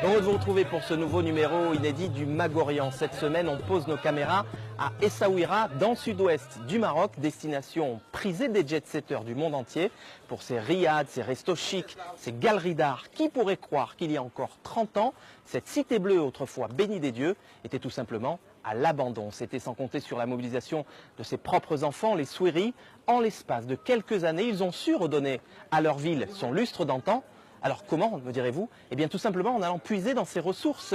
Heureux de vous retrouver pour ce nouveau numéro inédit du Mag-Orient. Cette semaine, on pose nos caméras à Essaouira, dans le sud-ouest du Maroc, destination prisée des jet-setters du monde entier. Pour ses riads, ses restos chics, ses galeries d'art, qui pourrait croire qu'il y a encore 30 ans, cette cité bleue, autrefois bénie des dieux, était tout simplement à l'abandon. C'était sans compter sur la mobilisation de ses propres enfants, les Souiri. En l'espace de quelques années, ils ont su redonner à leur ville son lustre d'antan. Alors comment, me direz-vous? Eh bien tout simplement en allant puiser dans ses ressources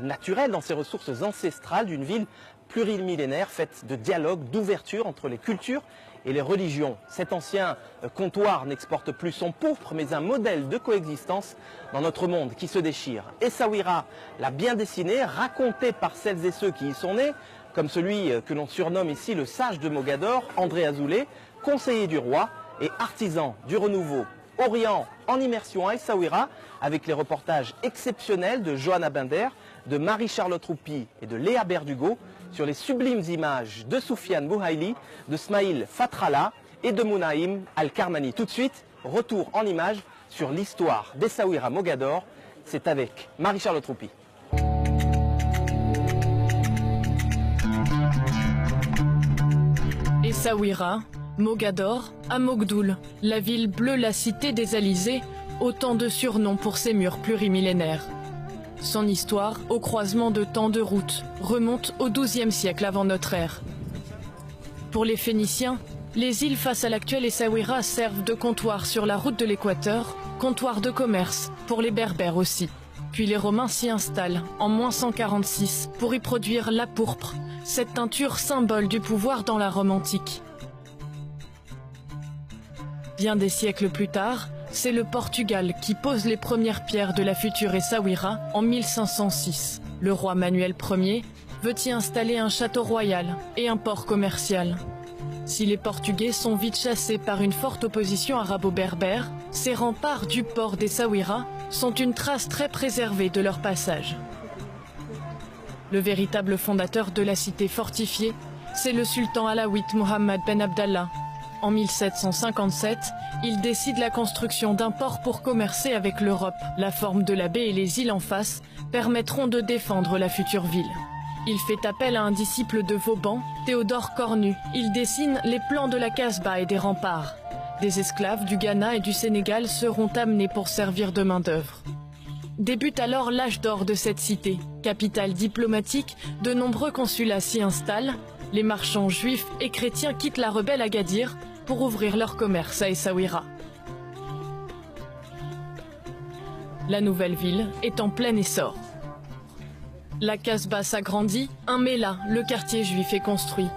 naturelles, dans ses ressources ancestrales d'une ville plurimillénaire faite de dialogue, d'ouverture entre les cultures et les religions. Cet ancien comptoir n'exporte plus son pourpre, mais un modèle de coexistence dans notre monde qui se déchire. Essaouira l'a bien dessiné, raconté par celles et ceux qui y sont nés, comme celui que l'on surnomme ici le sage de Mogador, André Azoulay, conseiller du roi et artisan du renouveau. Orient en immersion à Essaouira avec les reportages exceptionnels de Johanna Binder, de Marie-Charlotte Roupi et de Léa Berdugo sur les sublimes images de Soufiane Bouhaili, de Smaïl Fatrala et de Mounaïm Al-Karmani. Tout de suite, retour en images sur l'histoire d'Essaouira Mogador. C'est avec Marie-Charlotte Roupi. Essaouira, Mogador, à Mogdoul, la ville bleue, la cité des Alizés, autant de surnoms pour ses murs plurimillénaires. Son histoire, au croisement de tant de routes, remonte au XIIe siècle avant notre ère. Pour les Phéniciens, les îles face à l'actuel Essaouira servent de comptoir sur la route de l'Équateur, comptoir de commerce, pour les Berbères aussi. Puis les Romains s'y installent, en -146, pour y produire la pourpre, cette teinture symbole du pouvoir dans la Rome antique. Bien des siècles plus tard, c'est le Portugal qui pose les premières pierres de la future Essaouira en 1506. Le roi Manuel Ier veut y installer un château royal et un port commercial. Si les Portugais sont vite chassés par une forte opposition arabo-berbère, ces remparts du port d'Essaouira sont une trace très préservée de leur passage. Le véritable fondateur de la cité fortifiée, c'est le sultan alaouite Mohammed Ben Abdallah. En 1757, il décide la construction d'un port pour commercer avec l'Europe. La forme de la baie et les îles en face permettront de défendre la future ville. Il fait appel à un disciple de Vauban, Théodore Cornu. Il dessine les plans de la Casbah et des remparts. Des esclaves du Ghana et du Sénégal seront amenés pour servir de main-d'œuvre. Débute alors l'âge d'or de cette cité. Capitale diplomatique, de nombreux consulats s'y installent. Les marchands juifs et chrétiens quittent la rebelle Agadir pour ouvrir leur commerce à Essaouira. La nouvelle ville est en plein essor. La Casbah s'agrandit, un Mela, le quartier juif, est construit.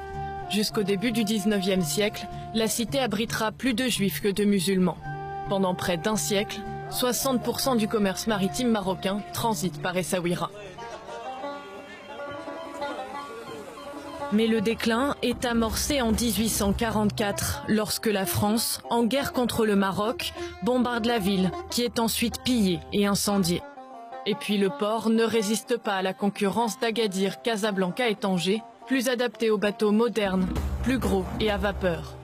Jusqu'au début du 19e siècle, la cité abritera plus de juifs que de musulmans. Pendant près d'un siècle, 60% du commerce maritime marocain transite par Essaouira. Mais le déclin est amorcé en 1844, lorsque la France, en guerre contre le Maroc, bombarde la ville, qui est ensuite pillée et incendiée. Et puis le port ne résiste pas à la concurrence d'Agadir, Casablanca et Tanger, plus adaptés aux bateaux modernes, plus gros et à vapeur.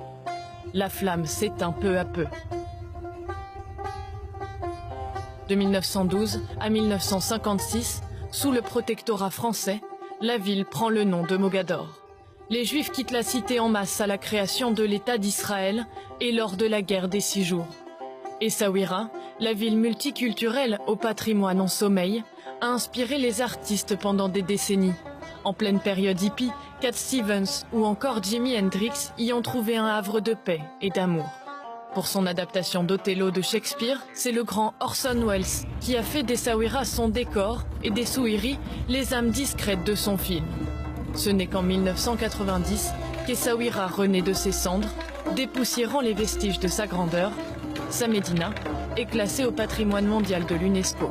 La flamme s'éteint peu à peu. De 1912 à 1956, sous le protectorat français, la ville prend le nom de Mogador. Les Juifs quittent la cité en masse à la création de l'État d'Israël et lors de la guerre des 6 jours. Essaouira, la ville multiculturelle au patrimoine en sommeil, a inspiré les artistes pendant des décennies. En pleine période hippie, Cat Stevens ou encore Jimi Hendrix y ont trouvé un havre de paix et d'amour. Pour son adaptation d'Othello de Shakespeare, c'est le grand Orson Welles qui a fait d'Essaouira son décor et des Souiri les âmes discrètes de son film. Ce n'est qu'en 1990 qu'Essaouira renaît de ses cendres, dépoussiérant les vestiges de sa grandeur. Sa médina est classée au patrimoine mondial de l'UNESCO.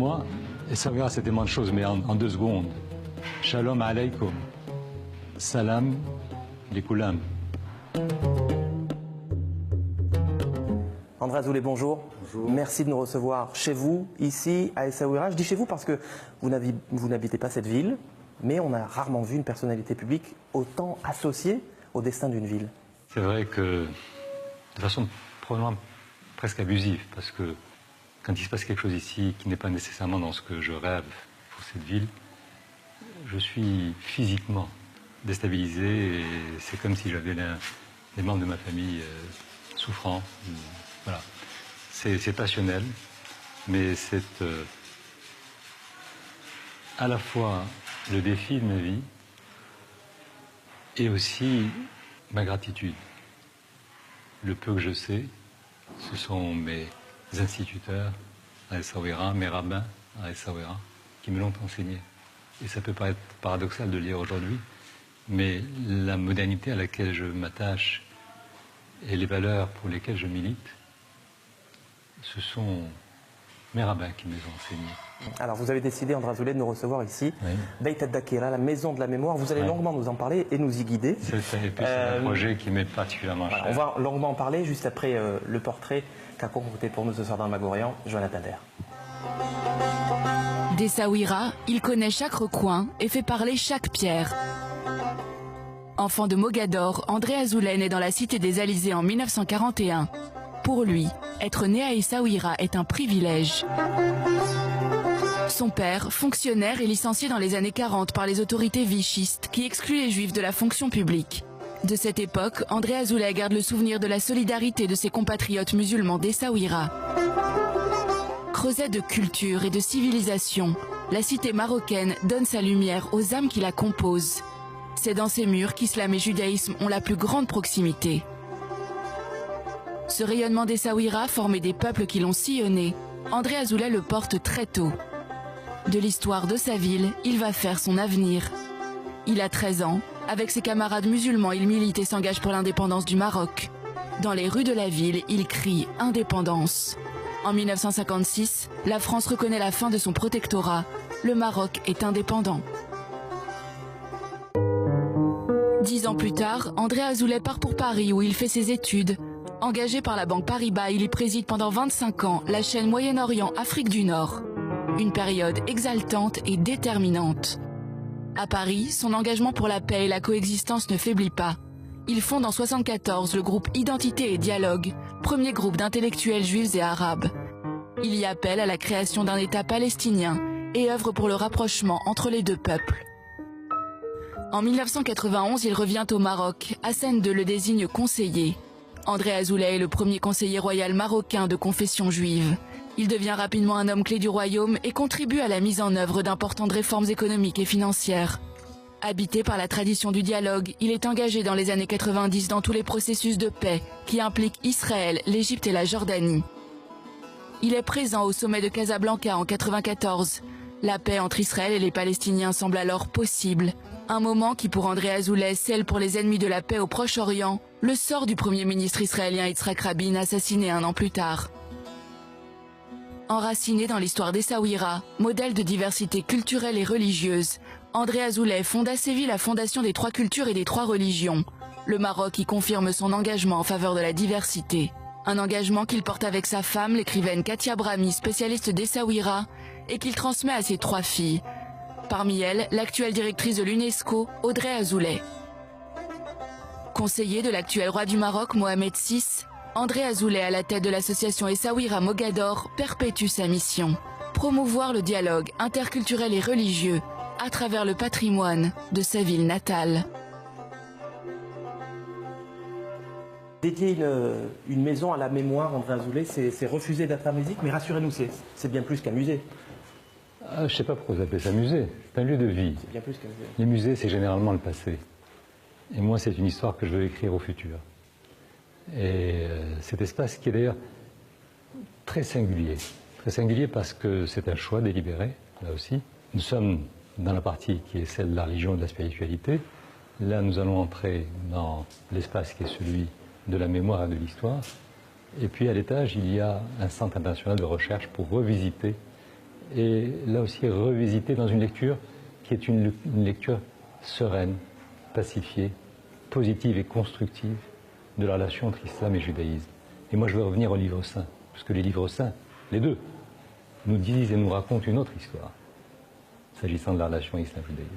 moi, Essaouira, c'est tellement de choses, mais en 2 secondes. Shalom alaykoum. Salam likoulam. André Azoulay, bonjour. Bonjour. Merci de nous recevoir chez vous, ici, à Essaouira. Je dis chez vous parce que vous n'habitez pas cette ville, mais on a rarement vu une personnalité publique autant associée au destin d'une ville. C'est vrai que, de façon probablement presque abusive, parce que quand il se passe quelque chose ici qui n'est pas nécessairement dans ce que je rêve pour cette ville, je suis physiquement déstabilisé et c'est comme si j'avais les membres de ma famille souffrant. Voilà. C'est passionnel, mais c'est à la fois le défi de ma vie et aussi ma gratitude. Le peu que je sais, ce sont mes instituteurs à Essaouira, mes rabbins à Essaouira, qui me l'ont enseigné. Et ça peut paraître paradoxal de le dire aujourd'hui, mais la modernité à laquelle je m'attache et les valeurs pour lesquelles je milite, ce sont mes rabbins qui me les ont enseignés. Alors vous avez décidé, André Azoulay, de nous recevoir ici, Oui. Beit Dakira, la maison de la mémoire. Vous allez Oui. longuement nous en parler et nous y guider. C'est un projet qui m'est particulièrement Voilà, cher. on va longuement en parler juste après le portrait qu'a concocté pour nous ce soir dans le Magorian, Jonathan Der. D'Essaouira, il connaît chaque recoin et fait parler chaque pierre. Enfant de Mogador, André Azoulay naît dans la cité des Alizés en 1941. Pour lui, être né à Essaouira est un privilège. Son père, fonctionnaire, est licencié dans les années 40 par les autorités vichistes qui excluent les juifs de la fonction publique. De cette époque, André Azoulay garde le souvenir de la solidarité de ses compatriotes musulmans d'Essaouira. Creuset de culture et de civilisation, la cité marocaine donne sa lumière aux âmes qui la composent. C'est dans ces murs qu'islam et judaïsme ont la plus grande proximité. Ce rayonnement d'Essaouira, formé des peuples qui l'ont sillonné, André Azoulay le porte très tôt. De l'histoire de sa ville, il va faire son avenir. Il a 13 ans, avec ses camarades musulmans, il milite et s'engage pour l'indépendance du Maroc. Dans les rues de la ville, il crie « Indépendance ». En 1956, la France reconnaît la fin de son protectorat. Le Maroc est indépendant. 10 ans plus tard, André Azoulay part pour Paris où il fait ses études. Engagé par la Banque Paribas, il y préside pendant 25 ans la chaîne Moyen-Orient-Afrique du Nord. Une période exaltante et déterminante. À Paris, son engagement pour la paix et la coexistence ne faiblit pas. Il fonde en 1974 le groupe Identité et Dialogue, premier groupe d'intellectuels juifs et arabes. Il y appelle à la création d'un État palestinien et œuvre pour le rapprochement entre les deux peuples. En 1991, il revient au Maroc. Hassan II le désigne conseiller. André Azoulay est le premier conseiller royal marocain de confession juive. Il devient rapidement un homme clé du royaume et contribue à la mise en œuvre d'importantes réformes économiques et financières. Habité par la tradition du dialogue, il est engagé dans les années 90 dans tous les processus de paix qui impliquent Israël, l'Égypte et la Jordanie. Il est présent au sommet de Casablanca en 1994. La paix entre Israël et les Palestiniens semble alors possible. Un moment qui pour André Azoulay scelle pour les ennemis de la paix au Proche-Orient le sort du premier ministre israélien Yitzhak Rabin assassiné un an plus tard. Enraciné dans l'histoire d'Essaouira, modèle de diversité culturelle et religieuse, André Azoulay fonde à Séville la fondation des 3 cultures et des 3 religions. Le Maroc y confirme son engagement en faveur de la diversité. Un engagement qu'il porte avec sa femme, l'écrivaine Katia Brahmi, spécialiste d'Essaouira, et qu'il transmet à ses 3 filles. Parmi elles, l'actuelle directrice de l'UNESCO, Audrey Azoulay. Conseiller de l'actuel roi du Maroc, Mohamed VI, André Azoulay, à la tête de l'association Essaouira Mogador, perpétue sa mission. Promouvoir le dialogue interculturel et religieux à travers le patrimoine de sa ville natale. Dédier une maison à la mémoire, André Azoulay, c'est refuser d'être un musée, mais rassurez-nous, c'est bien plus qu'un musée. Je ne sais pas pourquoi vous appelez ça musée. C'est un lieu de vie. C'est bien plus qu'un musée. Les musées, c'est généralement le passé. Et moi, c'est une histoire que je veux écrire au futur. Et cet espace qui est d'ailleurs très singulier. Très singulier parce que c'est un choix délibéré, là aussi. Nous sommes dans la partie qui est celle de la religion et de la spiritualité. Là, nous allons entrer dans l'espace qui est celui de la mémoire et de l'histoire. Et puis, à l'étage, il y a un centre international de recherche pour revisiter et là aussi revisiter dans une lecture qui est une lecture sereine, pacifiée, positive et constructive de la relation entre islam et judaïsme. Et moi je veux revenir aux livres saints, parce que les livres saints, les deux, nous disent et nous racontent une autre histoire, s'agissant de la relation islam-judaïsme.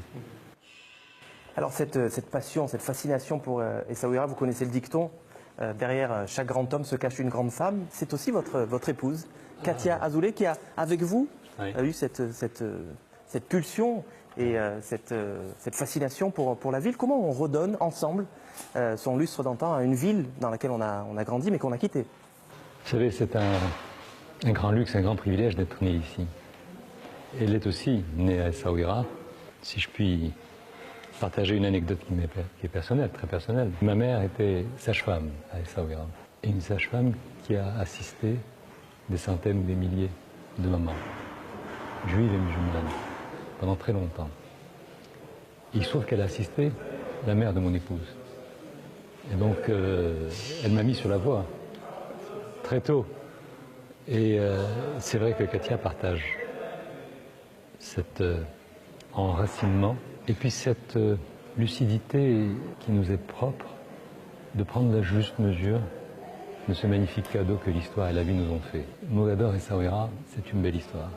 Alors cette passion, cette fascination pour Essaouira, vous connaissez le dicton, derrière chaque grand homme se cache une grande femme. C'est aussi votre épouse, Katia Azoulay, qui a, avec vous, a eu cette pulsion et cette fascination pour la ville. Comment on redonne ensemble son lustre d'antan à une ville dans laquelle on a grandi mais qu'on a quittée? Vous savez, c'est un grand luxe, un grand privilège d'être né ici. Elle est aussi née à Essaouira. Si je puis partager une anecdote qui est personnelle, très personnelle. Ma mère était sage-femme à Essaouira. Et une sage-femme qui a assisté des centaines ou des milliers de mamans, juives et musulmanes, pendant très longtemps. Il se trouve qu'elle a assisté la mère de mon épouse. Et donc, elle m'a mis sur la voie, très tôt. Et c'est vrai que Katia partage cet enracinement et puis cette lucidité qui nous est propre de prendre la juste mesure de ce magnifique cadeau que l'histoire et la vie nous ont fait. Mogador et Essaouira, c'est une belle histoire.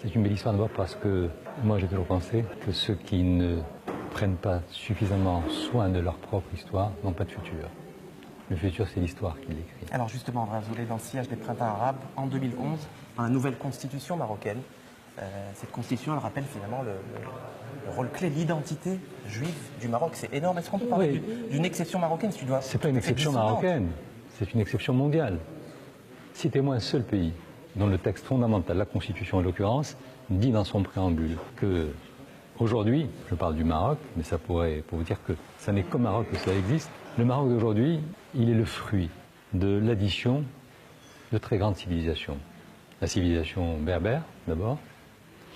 C'est une belle histoire d'abord parce que moi j'ai toujours pensé que ceux qui ne prennent pas suffisamment soin de leur propre histoire n'ont pas de futur. Le futur, c'est l'histoire qui l'écrit. Alors justement, André Azoulay, dans le sillage des printemps arabes, en 2011, dans la nouvelle constitution marocaine, cette constitution, elle rappelle finalement le rôle clé, l'identité juive du Maroc. C'est énorme. Est-ce qu'on peut parler d'une exception marocaine? C'est pas une exception marocaine, c'est une exception mondiale. Citez-moi un seul pays dont le texte fondamental, la constitution en l'occurrence, dit dans son préambule que aujourd'hui, je parle du Maroc, mais ça pourrait, pour vous dire que ça n'est qu'au Maroc que ça existe, le Maroc d'aujourd'hui, il est le fruit de l'addition de très grandes civilisations. La civilisation berbère, d'abord,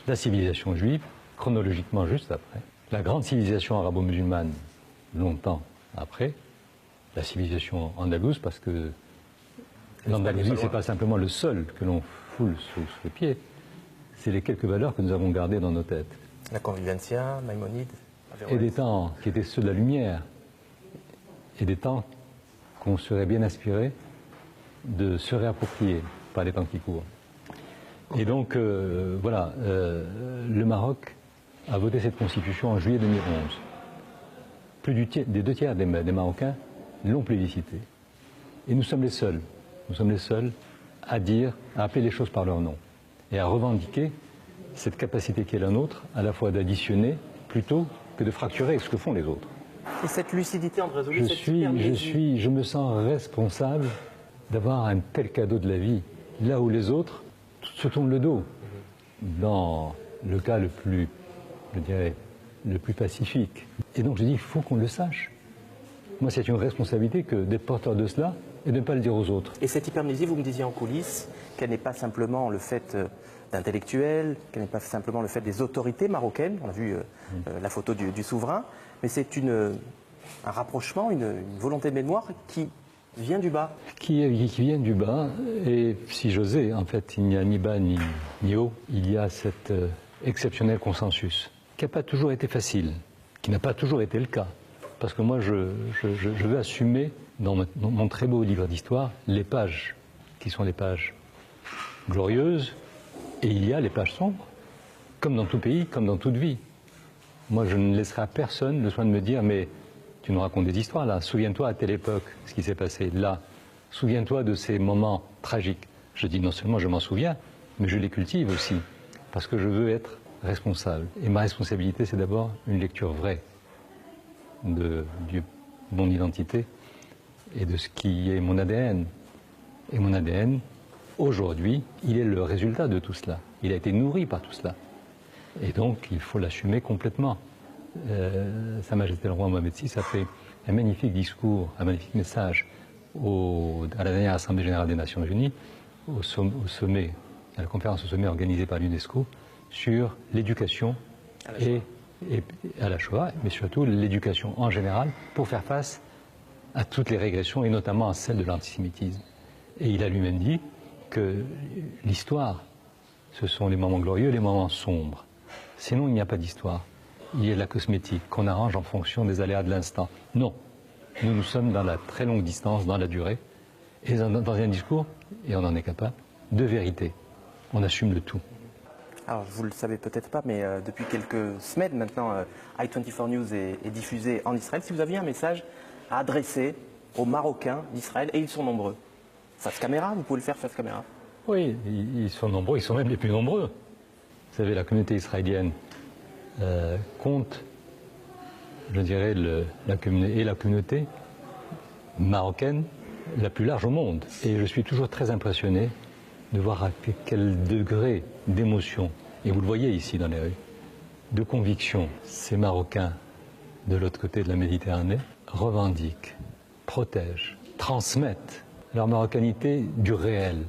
la civilisation juive, chronologiquement juste après, la grande civilisation arabo-musulmane, longtemps après, la civilisation andalouse, parce que l'Andalousie, ce n'est pas simplement le sol que l'on foule sous les pieds, c'est les quelques valeurs que nous avons gardées dans nos têtes. La convivencia, Maïmonide, Averroès. Et des temps qui étaient ceux de la lumière, et des temps qu'on serait bien inspiré de se réapproprier par les temps qui courent. Et donc, voilà, le Maroc a voté cette constitution en juillet 2011. Plus des deux tiers des Marocains l'ont plébiscité. Et nous sommes les seuls à dire, à appeler les choses par leur nom et à revendiquer cette capacité qui est la nôtre, à la fois d'additionner plutôt que de fracturer ce que font les autres. Et cette lucidité, André Azoulay, je me sens responsable d'avoir un tel cadeau de la vie, là où les autres se tournent le dos. Dans le cas le plus, je dirais, le plus pacifique. Et donc je dis, il faut qu'on le sache. Moi, c'est une responsabilité que d'être porteur de cela et de ne pas le dire aux autres. Et cette hypermnésie, vous me disiez en coulisses, qu'elle n'est pas simplement le fait d'intellectuels, qu'elle n'est pas simplement le fait des autorités marocaines. On a vu la photo du souverain, mais c'est un rapprochement, une volonté de mémoire qui vient du bas. Qui vient du bas, et si j'osais, en fait, il n'y a ni bas ni haut, il y a cet exceptionnel consensus, qui n'a pas toujours été facile, qui n'a pas toujours été le cas. Parce que moi, je veux assumer, dans mon très beau livre d'histoire, les pages qui sont les pages glorieuses, et il y a les pages sombres, comme dans tout pays, comme dans toute vie. Moi, je ne laisserai à personne le soin de me dire, mais tu nous racontes des histoires là, souviens-toi à telle époque, ce qui s'est passé là, souviens-toi de ces moments tragiques. Je dis non seulement je m'en souviens, mais je les cultive aussi, parce que je veux être responsable. Et ma responsabilité, c'est d'abord une lecture vraie de mon identité et de ce qui est mon ADN. Et mon ADN, aujourd'hui, il est le résultat de tout cela. Il a été nourri par tout cela. Et donc, il faut l'assumer complètement. Sa Majesté le Roi Mohamed VI a fait un magnifique discours, un magnifique message à la dernière Assemblée Générale des Nations Unies, au sommet, à la conférence au sommet organisée par l'UNESCO, sur l'éducation et à la Shoah, mais surtout l'éducation en général, pour faire face à toutes les régressions, et notamment à celle de l'antisémitisme. Et il a lui-même dit que l'histoire Ce sont les moments glorieux et les moments sombres. Sinon, il n'y a pas d'histoire. Il y a de la cosmétique qu'on arrange en fonction des aléas de l'instant. Non, nous sommes dans la très longue distance, dans la durée, et dans un discours, et on en est capable, de vérité. On assume le tout. Alors, vous ne le savez peut-être pas, mais depuis quelques semaines maintenant, i24 News est diffusé en Israël. Si vous aviez un message à adresser aux Marocains d'Israël, et ils sont nombreux, face caméra, vous pouvez le faire face caméra. Oui, ils sont nombreux, ils sont même les plus nombreux. Vous savez, la communauté israélienne compte, je dirais, la communauté marocaine la plus large au monde. Et je suis toujours très impressionné de voir à quel degré d'émotion, et vous le voyez ici dans les rues, de conviction, ces Marocains de l'autre côté de la Méditerranée revendiquent, protègent, transmettent leur marocanité du réel,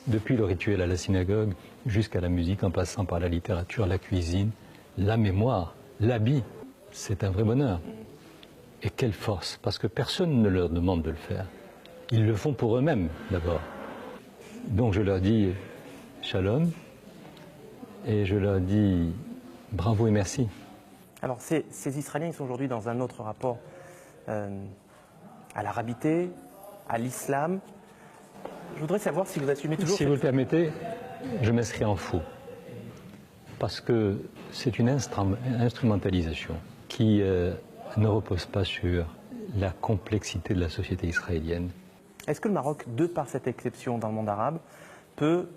depuis le rituel à la synagogue jusqu'à la musique, en passant par la littérature, la cuisine, la mémoire, l'habit. C'est un vrai bonheur. Et quelle force, parce que personne ne leur demande de le faire. Ils le font pour eux-mêmes d'abord. Donc je leur dis shalom et je leur dis bravo et merci. Alors ces Israéliens, ils sont aujourd'hui dans un autre rapport à l'arabité, à l'islam. Je voudrais savoir si vous assumez toujours... Si vous le permettez, je m'inscris en faux. Parce que c'est une instrumentalisation qui ne repose pas sur la complexité de la société israélienne. Est-ce que le Maroc, de par cette exception dans le monde arabe, peut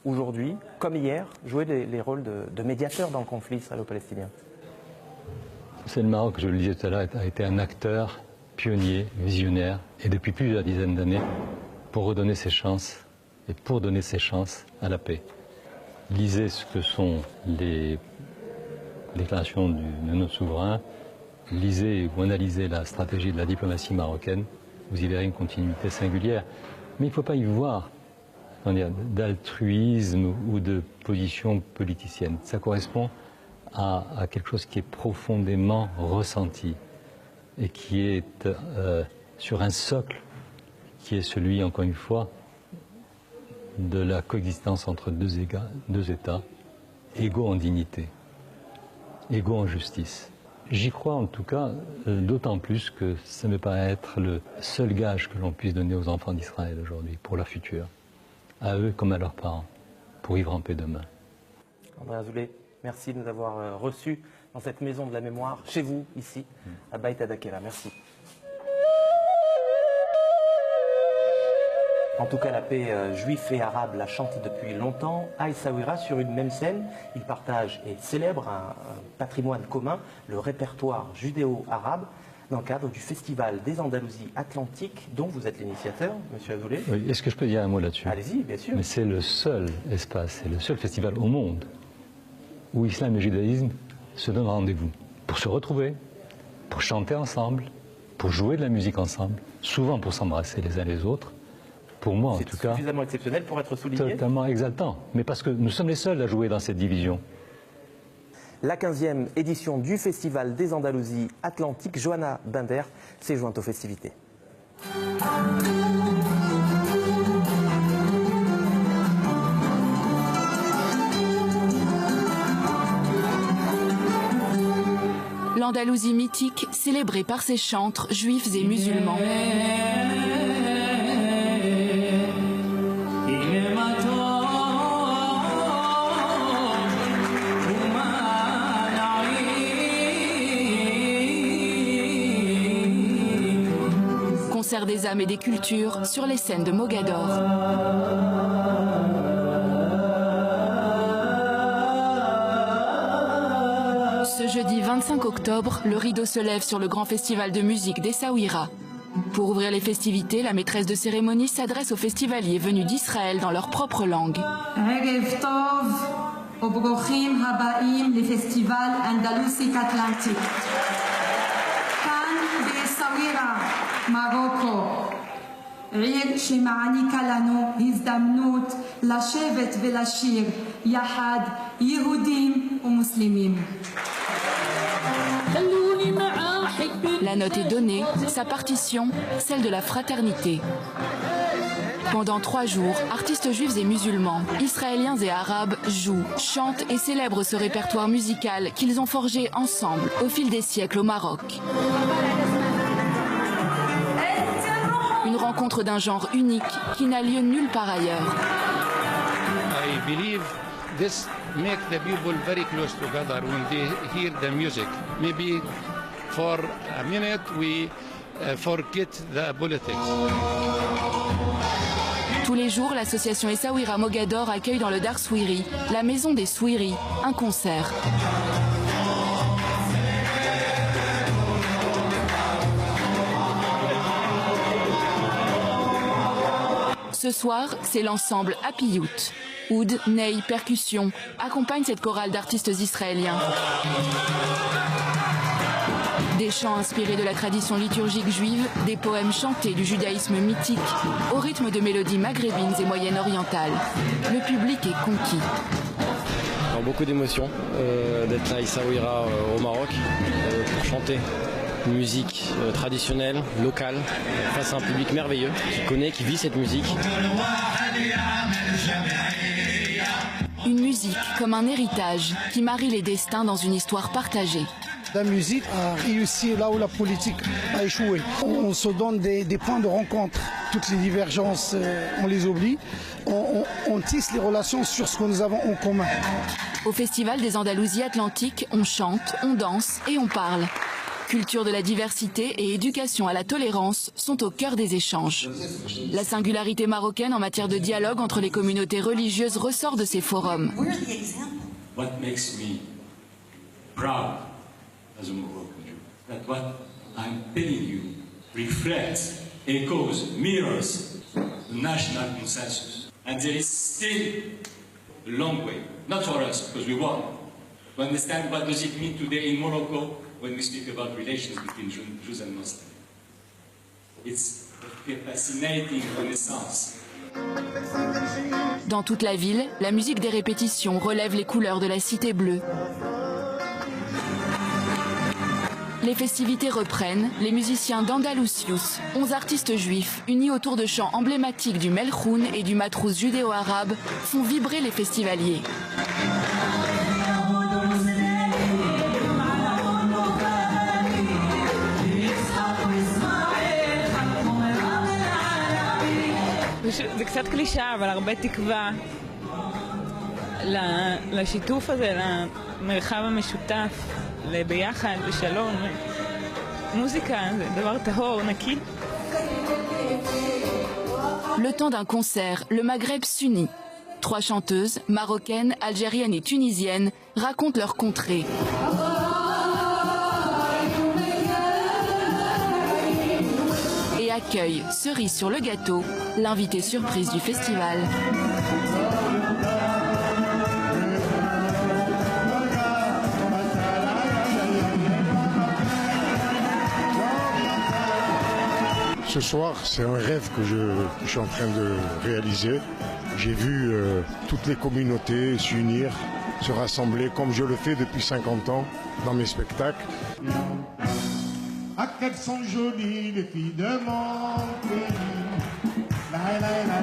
aujourd'hui, comme hier, jouer les rôles de médiateur dans le conflit israélo-palestinien? C'est le Maroc, je le disais tout à l'heure, a été un acteur pionnier, visionnaire, et depuis plusieurs dizaines d'années, pour redonner ses chances, et pour donner ses chances à la paix. Lisez ce que sont les déclarations de nos souverains, lisez ou analysez la stratégie de la diplomatie marocaine, vous y verrez une continuité singulière. Mais il ne faut pas y voir d'altruisme ou de position politicienne. Ça correspond à quelque chose qui est profondément ressenti et qui est sur un socle qui est celui, encore une fois, de la coexistence entre deux États, égaux en dignité, égaux en justice. J'y crois en tout cas, d'autant plus que ça me paraît être le seul gage que l'on puisse donner aux enfants d'Israël aujourd'hui, pour leur futur, à eux comme à leurs parents, pour vivre en paix demain. André Azoulay, merci de nous avoir reçus dans cette maison de la mémoire, chez vous, ici, à Beit Hadakela. Merci. En tout cas, la paix juif et arabe la chante depuis longtemps. À Essaouira, sur une même scène, ils partagent et célèbrent un patrimoine commun, le répertoire judéo-arabe, dans le cadre du Festival des Andalousies Atlantiques, dont vous êtes l'initiateur, M. Azoulay. Oui, est-ce que je peux dire un mot là-dessus? Allez-y, bien sûr. Mais c'est le seul espace, c'est le seul festival au monde où islam et judaïsme se donnent rendez-vous pour se retrouver, pour chanter ensemble, pour jouer de la musique ensemble, souvent pour s'embrasser les uns les autres. Pour moi, en tout cas, c'est suffisamment exceptionnel pour être souligné. Totalement exaltant, mais parce que nous sommes les seuls à jouer dans cette division. La 15e édition du Festival des Andalousies Atlantiques, Johanna Binder s'est jointe aux festivités. L'Andalousie mythique, célébrée par ses chantres juifs et musulmans. Concert des âmes et des cultures sur les scènes de Mogador. Ce jeudi 25 octobre, le rideau se lève sur le grand festival de musique d'Essaouira. Pour ouvrir les festivités, la maîtresse de cérémonie s'adresse aux festivaliers venus d'Israël dans leur propre langue. ערב טוב וברוכים הבאים לפסטיבל אנדלוסית אטלנטית. כאן באסאווירה, מרוקו. עיר שמעניקה לנו הזדמנות לשבת ולשיר יחד יהודים ומוסלמים. La note est donnée, sa partition, celle de la fraternité. Pendant 3 jours, artistes juifs et musulmans, israéliens et arabes jouent, chantent et célèbrent ce répertoire musical qu'ils ont forgé ensemble au fil des siècles au Maroc. Une rencontre d'un genre unique qui n'a lieu nulle part ailleurs. I believe this makes the people very close together when they hear the music. Maybe for a minute we forget the politics. Tous les jours, l'association Essaouira Mogador accueille dans le Dar Souiri, la maison des Souiri, un concert. Ce soir, c'est l'ensemble Happy Youth. Oud, ney, percussion accompagnent cette chorale d'artistes israéliens. Des chants inspirés de la tradition liturgique juive, des poèmes chantés du judaïsme mythique, au rythme de mélodies maghrébines et moyen-orientales. Le public est conquis. Alors, beaucoup d'émotions d'être là à Essaouira au Maroc pour chanter une musique traditionnelle, locale, face à un public merveilleux qui connaît, qui vit cette musique. Une musique comme un héritage qui marie les destins dans une histoire partagée. La musique a réussi là où la politique a échoué. On se donne des points de rencontre. Toutes les divergences, on les oublie. On tisse les relations sur ce que nous avons en commun. Au Festival des Andalousies Atlantiques, on chante, on danse et on parle. Culture de la diversité et éducation à la tolérance sont au cœur des échanges. La singularité marocaine en matière de dialogue entre les communautés religieuses ressort de ces forums. What makes me proud as a Moroccan Jew, that what I'm telling you reflects, echoes, mirrors the national consensus. And there is still a long way, not for us, because we won, to understand what does it mean today in Morocco when we speak about relations between Jews and Muslims. It's a fascinating renaissance. Dans toute la ville, la musique des répétitions relève les couleurs de la Cité Bleue. Les festivités reprennent, les musiciens d'Andalousius, 11 artistes juifs unis autour de chants emblématiques du Melchoun et du Matrouz judéo-arabe, font vibrer les festivaliers. זה קצת קלישה, אבל הרבה תקווה לשיתוף הזה, למרחב המשותף, לביחד, לשלום. מוזיקה זה דבר טהור, נקי. Le temps d'un concert, le Maghreb s'unit. 3 chanteuses, marocaines, algériennes et tunisiennes, racontent leur contrée. Et accueillent, cerise sur le gâteau, l'invité surprise du festival. Ce soir, c'est un rêve que je suis en train de réaliser. J'ai vu toutes les communautés s'unir, se rassembler comme je le fais depuis 50 ans dans mes spectacles. Ah, qu'elles sont jolies les filles de mon pays.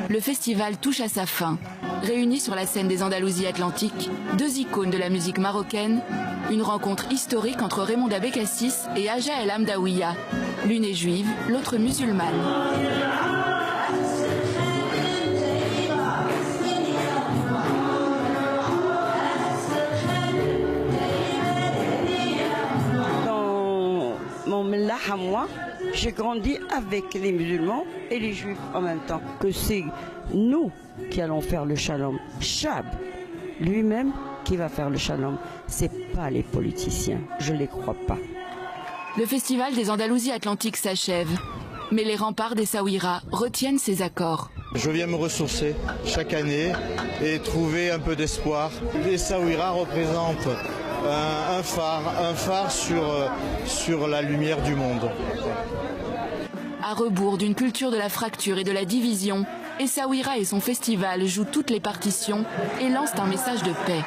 Le festival touche à sa fin. Réunis sur la scène des Andalousies Atlantiques, 2 icônes de la musique marocaine, une rencontre historique entre Raymond Abécassis et Aja El Hamdawiya. L'une est juive, l'autre musulmane. Dans mon mellah à moi, j'ai grandi avec les musulmans et les juifs en même temps. Que c'est nous qui allons faire le shalom. Chab, lui-même, qui va faire le shalom. C'est pas les politiciens, je les crois pas. Le festival des Andalousies Atlantiques s'achève, mais les remparts d'Essaouira retiennent ces accords. Je viens me ressourcer chaque année et trouver un peu d'espoir. Essaouira représente un phare sur la lumière du monde. À rebours d'une culture de la fracture et de la division, Essaouira et son festival jouent toutes les partitions et lancent un message de paix.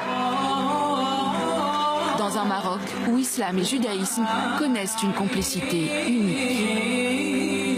Dans un Maroc où islam et judaïsme connaissent une complicité unique.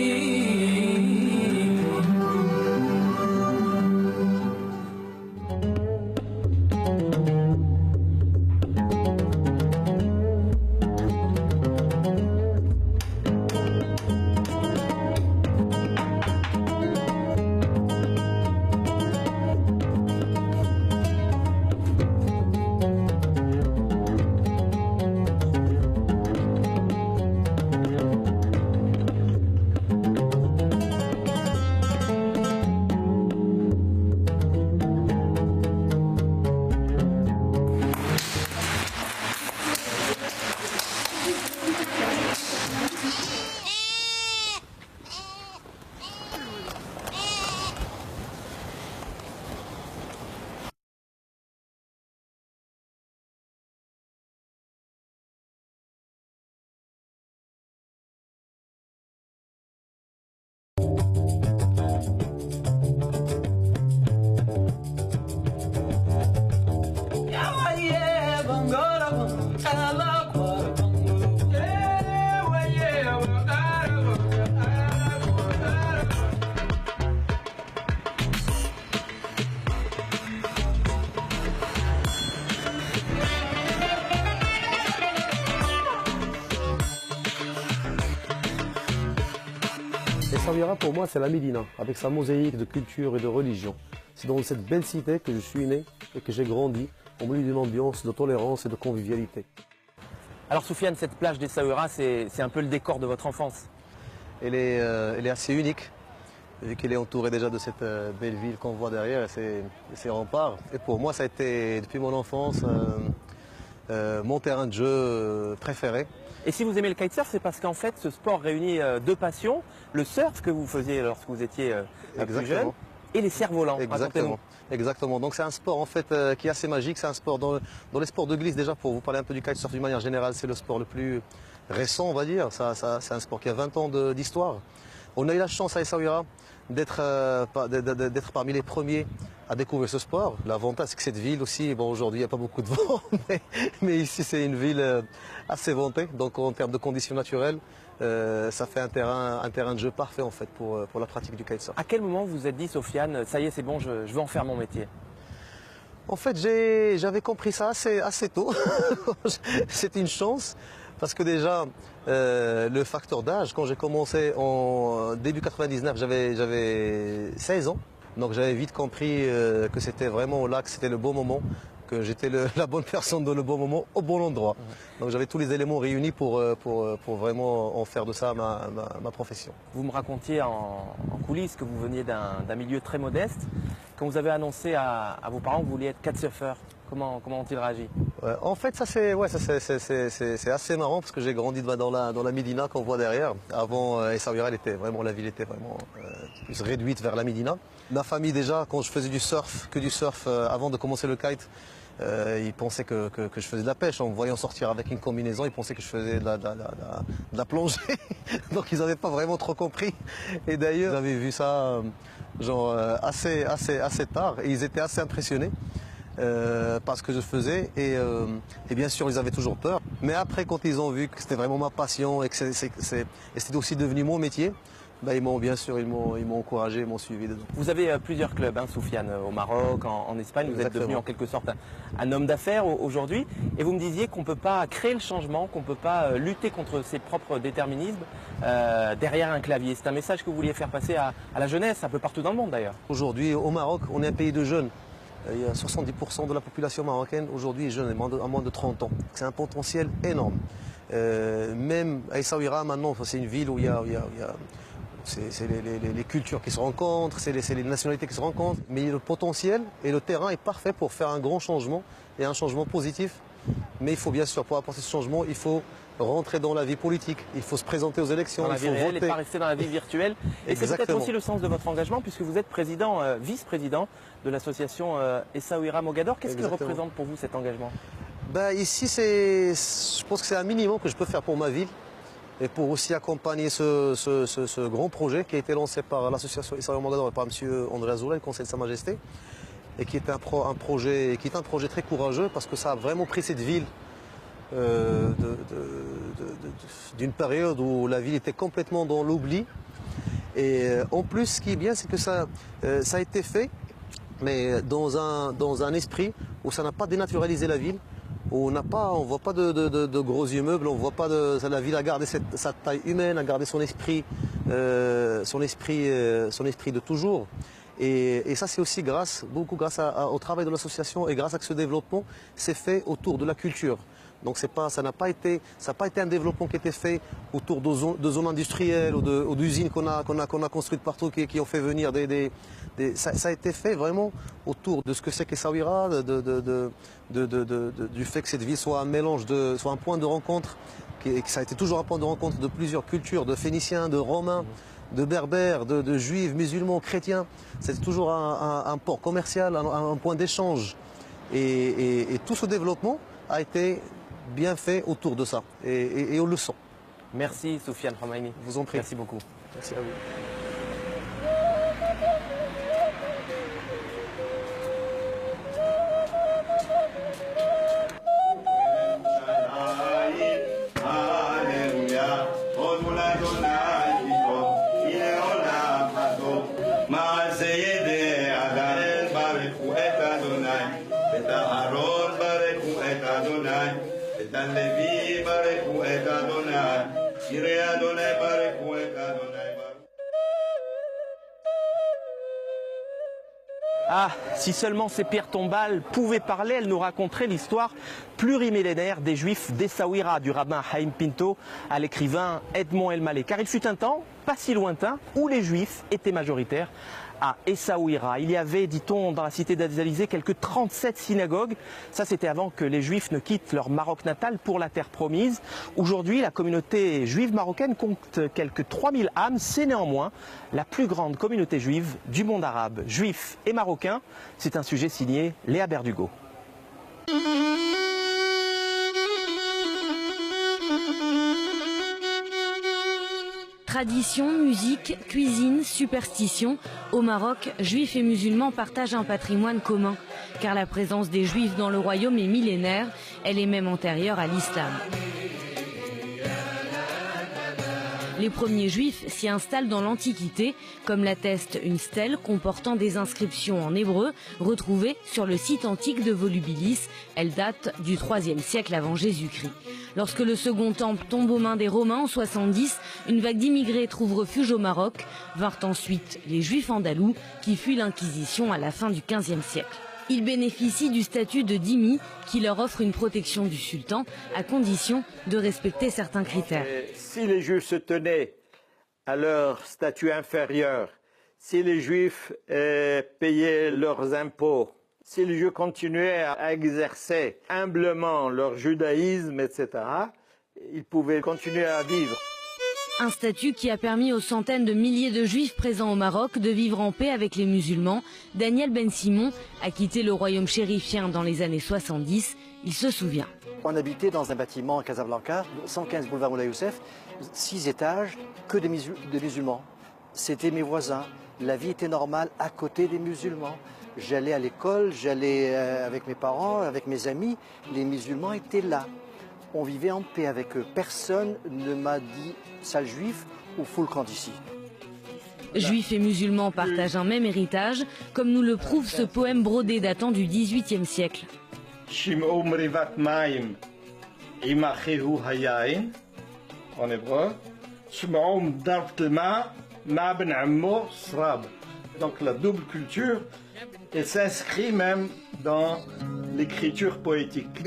Essaouira, pour moi, c'est la Médina, avec sa mosaïque de culture et de religion. C'est dans cette belle cité que je suis né et que j'ai grandi, au milieu d'une ambiance de tolérance et de convivialité. Alors Soufiane, cette plage d'Essaouira, c'est un peu le décor de votre enfance. Elle est assez unique, vu qu'elle est entourée déjà de cette belle ville qu'on voit derrière et ses remparts. Et pour moi, ça a été, depuis mon enfance, mon terrain de jeu préféré. Et si vous aimez le kitesurf, c'est parce qu'en fait, ce sport réunit deux passions, le surf que vous faisiez lorsque vous étiez plus jeune, et les cerfs-volants. Exactement. Exactement. Donc c'est un sport en fait qui est assez magique. C'est un sport dans les sports de glisse déjà, pour vous parler un peu du kitesurf d'une manière générale, c'est le sport le plus récent, on va dire. C'est un sport qui a 20 ans d'histoire. On a eu la chance à Essaouira d'être parmi les premiers à découvrir ce sport. L'avantage, c'est que cette ville aussi, bon, aujourd'hui il n'y a pas beaucoup de vent, mais ici c'est une ville assez ventée. Donc en termes de conditions naturelles, ça fait un terrain de jeu parfait en fait pour la pratique du kitesurf. À quel moment vous vous êtes dit, Sofiane, ça y est, c'est bon, je veux en faire mon métier? En fait, j'avais compris ça assez tôt. C'était une chance parce que déjà, le facteur d'âge, quand j'ai commencé en début 99, j'avais 16 ans. Donc j'avais vite compris que c'était vraiment là, que c'était le bon moment, que j'étais la bonne personne dans le bon moment, au bon endroit. Donc j'avais tous les éléments réunis pour vraiment en faire de ça ma profession. Vous me racontiez en coulisses que vous veniez d'un milieu très modeste. Quand vous avez annoncé à vos parents que vous vouliez être kitesurfeur, comment ont-ils réagi? En fait, ça c'est assez marrant parce que j'ai grandi dans la Médina qu'on voit derrière. Avant, Essaouira, la ville était vraiment plus réduite vers la Médina. Ma famille déjà, quand je faisais du surf, avant de commencer le kite, ils pensaient que je faisais de la pêche. En me voyant sortir avec une combinaison, ils pensaient que je faisais de la plongée. Donc ils n'avaient pas vraiment trop compris. Et d'ailleurs, ils avaient vu ça assez tard et ils étaient assez impressionnés par ce que je faisais. Et bien sûr, ils avaient toujours peur. Mais après, quand ils ont vu que c'était vraiment ma passion et que c'était aussi devenu mon métier, ils m'ont encouragé, ils m'ont suivi dedans. Vous avez plusieurs clubs, Soufiane, au Maroc, en Espagne. Vous êtes devenu en quelque sorte un homme d'affaires aujourd'hui. Et vous me disiez qu'on ne peut pas créer le changement, qu'on ne peut pas lutter contre ses propres déterminismes derrière un clavier. C'est un message que vous vouliez faire passer à la jeunesse, un peu partout dans le monde d'ailleurs. Aujourd'hui, au Maroc, on est un pays de jeunes. Il y a 70% de la population marocaine aujourd'hui est jeune, à moins de 30 ans. C'est un potentiel énorme. Même à Essaouira, maintenant, c'est une ville où il y a c'est les cultures qui se rencontrent, c'est les nationalités qui se rencontrent. Mais le potentiel et le terrain est parfait pour faire un grand changement et un changement positif. Mais il faut bien sûr, pour apporter ce changement, il faut rentrer dans la vie politique, il faut se présenter aux élections, dans la vie réelle voter. Et pas rester dans la vie virtuelle. Et c'est peut-être aussi le sens de votre engagement, puisque vous êtes vice-président de l'association Essaouira Mogador. Qu'est-ce qu'il représente pour vous cet engagement? Ici, je pense que c'est un minimum que je peux faire pour ma ville et pour aussi accompagner ce grand projet qui a été lancé par l'association Essaouira Mogador et par M. André Azoulay, le Conseil de Sa Majesté, et qui est un projet très courageux parce que ça a vraiment pris cette ville d'une période où la ville était complètement dans l'oubli. Et en plus, ce qui est bien, c'est que ça a été fait, mais dans un esprit où ça n'a pas dénaturalisé la ville, où on ne voit pas de gros immeubles, on voit pas la ville a gardé sa taille humaine, a gardé son esprit de toujours. Et ça, c'est aussi beaucoup grâce au travail de l'association et grâce à ce développement, c'est fait autour de la culture. Donc ça n'a pas été un développement qui a été fait autour de zones industrielles ou d'usines qu'on a construites partout, qui ont fait venir ça a été fait vraiment autour de ce que c'est qu'Essaouira, du fait que cette ville soit un mélange, soit un point de rencontre, que ça a été toujours un point de rencontre de plusieurs cultures, de Phéniciens, de Romains, de Berbères, de Juifs, musulmans, chrétiens. C'est toujours un port commercial, un point d'échange. Et tout ce développement a été bien fait autour de ça. Et on le sent. Merci Soufiane Khamaini. Vous en prie. Merci beaucoup. Merci à vous. Ah, si seulement ces pierres tombales pouvaient parler, elles nous raconteraient l'histoire plurimillénaire des Juifs d'Essaouira, du rabbin Haïm Pinto à l'écrivain Edmond El-Maleh. Car il fut un temps, pas si lointain, où les Juifs étaient majoritaires à Essaouira. Il y avait, dit-on, dans la cité d'Azalizé, quelques 37 synagogues. Ça, c'était avant que les Juifs ne quittent leur Maroc natal pour la terre promise. Aujourd'hui, la communauté juive marocaine compte quelques 3000 âmes. C'est néanmoins la plus grande communauté juive du monde arabe. Juifs et marocains, c'est un sujet signé Léa Berdugo. Tradition, musique, cuisine, superstition. Au Maroc, juifs et musulmans partagent un patrimoine commun, car la présence des juifs dans le royaume est millénaire, elle est même antérieure à l'islam. Les premiers juifs s'y installent dans l'Antiquité, comme l'atteste une stèle comportant des inscriptions en hébreu retrouvées sur le site antique de Volubilis. Elle date du IIIe siècle avant Jésus-Christ. Lorsque le second temple tombe aux mains des Romains en 70, une vague d'immigrés trouve refuge au Maroc. Vinrent ensuite les Juifs andalous qui fuient l'Inquisition à la fin du XVe siècle. Ils bénéficient du statut de dhimmi qui leur offre une protection du sultan à condition de respecter certains critères. Si les Juifs se tenaient à leur statut inférieur, si les Juifs payaient leurs impôts, si les Juifs continuaient à exercer humblement leur judaïsme, etc., ils pouvaient continuer à vivre. Un statut qui a permis aux centaines de milliers de juifs présents au Maroc de vivre en paix avec les musulmans. Daniel Ben Simon a quitté le royaume chérifien dans les années 70. Il se souvient. On habitait dans un bâtiment à Casablanca, 115 boulevard Moulay Youssef, 6 étages, que de musulmans. C'était mes voisins. La vie était normale à côté des musulmans. J'allais à l'école, j'allais avec mes parents, avec mes amis. Les musulmans étaient là. On vivait en paix avec eux. Personne ne m'a dit sale juif ou fous le camp d'ici. Juifs et musulmans partagent un même héritage, comme nous le prouve ce poème brodé datant du XVIIIe siècle. En hébreu, donc la double culture, elle s'inscrit même dans l'écriture poétique.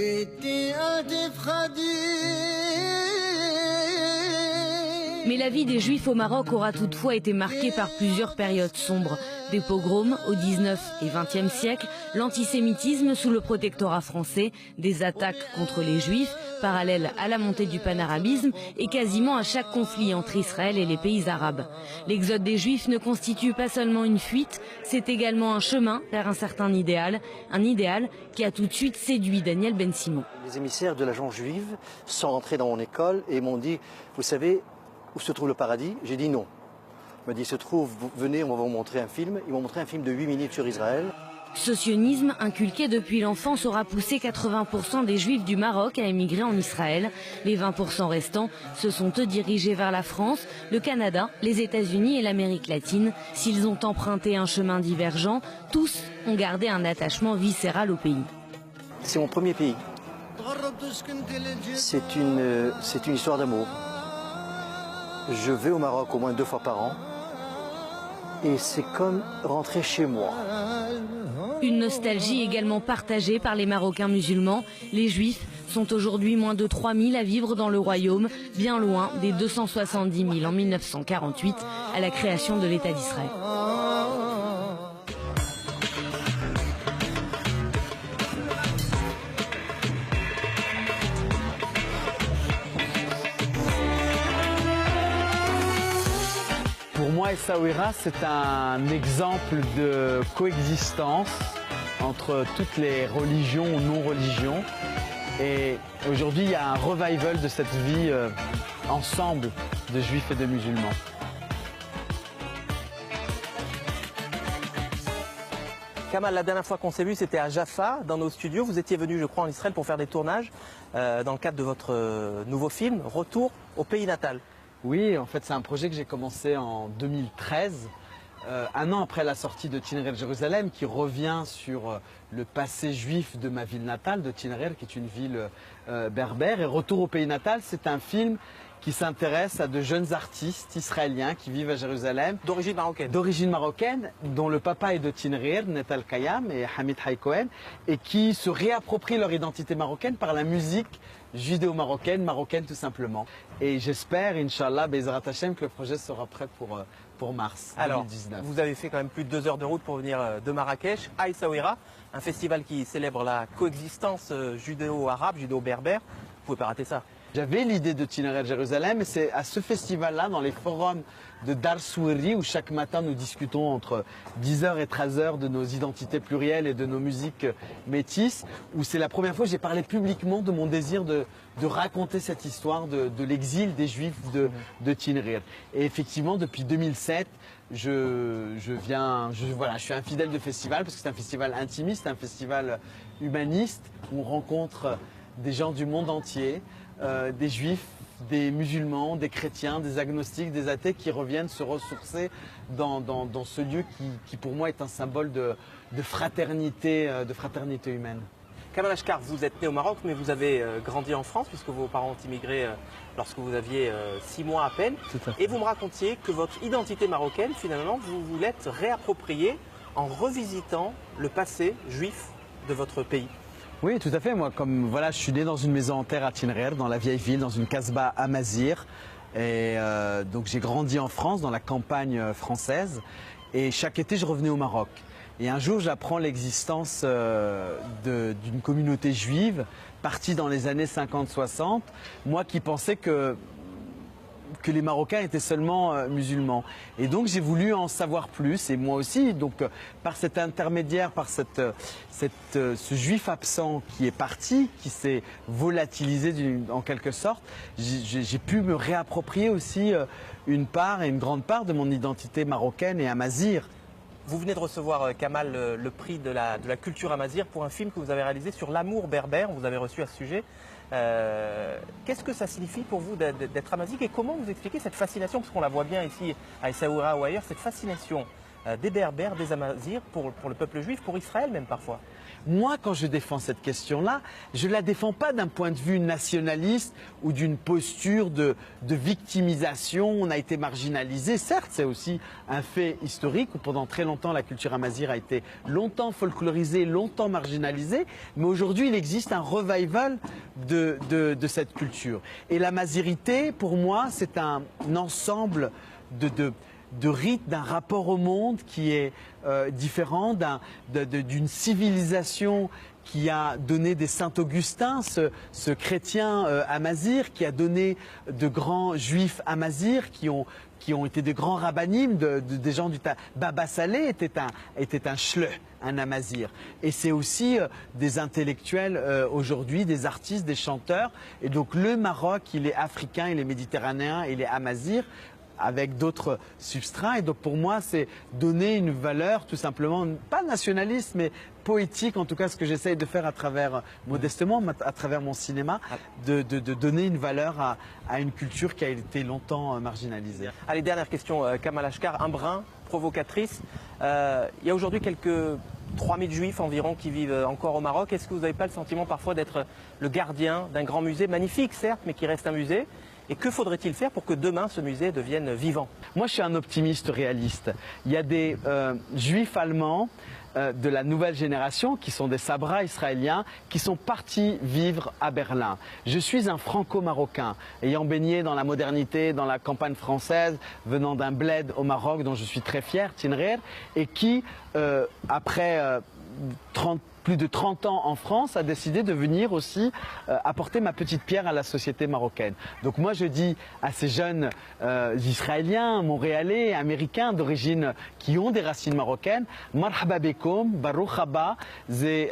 Mais la vie des Juifs au Maroc aura toutefois été marquée par plusieurs périodes sombres. Des pogroms au 19 et 20e siècle, l'antisémitisme sous le protectorat français, des attaques contre les Juifs, parallèles à la montée du panarabisme et quasiment à chaque conflit entre Israël et les pays arabes. L'exode des Juifs ne constitue pas seulement une fuite, c'est également un chemin vers un certain idéal, un idéal qui a tout de suite séduit Daniel Ben Simon. Les émissaires de l'agence juive sont rentrés dans mon école et m'ont dit, vous savez où se trouve le paradis? J'ai dit non. Il m'a dit, se trouve, venez, on va vous montrer un film. Ils m'ont montré un film de 8 minutes sur Israël. Ce sionisme, inculqué depuis l'enfance, aura poussé 80% des Juifs du Maroc à émigrer en Israël. Les 20% restants se sont eux dirigés vers la France, le Canada, les États-Unis et l'Amérique latine. S'ils ont emprunté un chemin divergent, tous ont gardé un attachement viscéral au pays. C'est mon premier pays. C'est une histoire d'amour. Je vais au Maroc au moins 2 fois par an. Et c'est comme rentrer chez moi. Une nostalgie également partagée par les Marocains musulmans. Les Juifs sont aujourd'hui moins de 3000 à vivre dans le royaume, bien loin des 270 000 en 1948, à la création de l'État d'Israël. Pour moi, Essaouira, c'est un exemple de coexistence entre toutes les religions ou non-religions. Et aujourd'hui, il y a un revival de cette vie ensemble de juifs et de musulmans. Kamal, la dernière fois qu'on s'est vu, c'était à Jaffa, dans nos studios. Vous étiez venu, je crois, en Israël pour faire des tournages dans le cadre de votre nouveau film, Retour au pays natal. Oui, en fait, c'est un projet que j'ai commencé en 2013 un an après la sortie de Tinrir Jérusalem, qui revient sur le passé juif de ma ville natale, de Tinrir, qui est une ville berbère. Et Retour au pays natal, c'est un film qui s'intéresse à de jeunes artistes israéliens qui vivent à Jérusalem. D'origine marocaine. D'origine marocaine, dont le papa est de Tinrir, Netal Kayam et Hamid Haïkohen, et qui se réapproprient leur identité marocaine par la musique judéo-marocaine, marocaine tout simplement. Et j'espère, Inch'Allah, Bezrat Hashem, que le projet sera prêt pour mars 2019. Alors, vous avez fait quand même plus de 2 heures de route pour venir de Marrakech à Essaouira, un festival qui célèbre la coexistence judéo-arabe, judéo-berbère. Vous ne pouvez pas rater ça. J'avais l'idée de Tinrir Jérusalem et c'est à ce festival-là, dans les forums de Dar Souiri, où chaque matin nous discutons entre 10h et 13h de nos identités plurielles et de nos musiques métisses, où c'est la première fois que j'ai parlé publiquement de mon désir de raconter cette histoire de l'exil des Juifs de Tinrir. Et effectivement, depuis 2007, je suis un fidèle de festival parce que c'est un festival intimiste, un festival humaniste où on rencontre des gens du monde entier, des juifs, des musulmans, des chrétiens, des agnostiques, des athées qui reviennent se ressourcer dans ce lieu qui pour moi est un symbole de fraternité humaine. Kamal Ashkar, vous êtes né au Maroc, mais vous avez grandi en France puisque vos parents ont immigré lorsque vous aviez 6 mois à peine. Et vous me racontiez que votre identité marocaine, finalement, vous vous l'êtes réappropriée en revisitant le passé juif de votre pays. Oui, tout à fait. Moi, je suis né dans une maison en terre à Tinrir, dans la vieille ville, dans une casbah à Mazir. Et donc j'ai grandi en France, dans la campagne française. Et chaque été, je revenais au Maroc. Et un jour, j'apprends l'existence d'une communauté juive, partie dans les années 50-60. Moi qui pensais que les Marocains étaient seulement musulmans. Et donc j'ai voulu en savoir plus, et moi aussi. Donc par cet intermédiaire, par ce juif absent qui est parti, qui s'est volatilisé en quelque sorte, j'ai pu me réapproprier aussi une grande part de mon identité marocaine et amazigh. Vous venez de recevoir, Kamal, le prix de la culture amazigh pour un film que vous avez réalisé sur l'amour berbère. Vous avez reçu à ce sujet. Qu'est-ce que ça signifie pour vous d'être amazigh et comment vous expliquez cette fascination, parce qu'on la voit bien ici à Essaouira ou ailleurs, cette fascination des berbères, des amazighs pour le peuple juif, pour Israël même parfois? Moi, quand je défends cette question-là, je ne la défends pas d'un point de vue nationaliste ou d'une posture de victimisation. On a été marginalisé. Certes, c'est aussi un fait historique où pendant très longtemps la culture amazigh a été longtemps folklorisée, longtemps marginalisée. Mais aujourd'hui, il existe un revival de cette culture. Et l'amazighité, pour moi, c'est un ensemble de rites, d'un rapport au monde qui est différent, d'une civilisation qui a donné des Saint-Augustin, ce chrétien amazigh, qui a donné de grands juifs amazighs qui ont été de grands rabbinim, des gens du Baba Saleh était un shleh, un amazigh. Et c'est aussi des intellectuels aujourd'hui, des artistes, des chanteurs. Et donc le Maroc, il est africain, il est méditerranéen, il est amazigh, avec d'autres substrats. Et donc pour moi, c'est donner une valeur tout simplement, pas nationaliste, mais poétique, en tout cas ce que j'essaye de faire modestement, à travers mon cinéma, de donner une valeur à une culture qui a été longtemps marginalisée. Allez, dernière question, Kamal Ashkar, un brin, provocatrice. Il y a aujourd'hui quelques 3000 juifs environ qui vivent encore au Maroc. Est-ce que vous n'avez pas le sentiment parfois d'être le gardien d'un grand musée, magnifique certes, mais qui reste un musée? Et que faudrait-il faire pour que demain ce musée devienne vivant? Moi, je suis un optimiste réaliste. Il y a des juifs allemands de la nouvelle génération, qui sont des sabras israéliens, qui sont partis vivre à Berlin. Je suis un franco-marocain, ayant baigné dans la modernité, dans la campagne française, venant d'un bled au Maroc dont je suis très fier, Tinrir, et qui, après plus de 30 ans en France, a décidé de venir aussi apporter ma petite pierre à la société marocaine. Donc moi je dis à ces jeunes Israéliens, Montréalais, Américains d'origine qui ont des racines marocaines, marhaba bekoum, baruch haba, c'est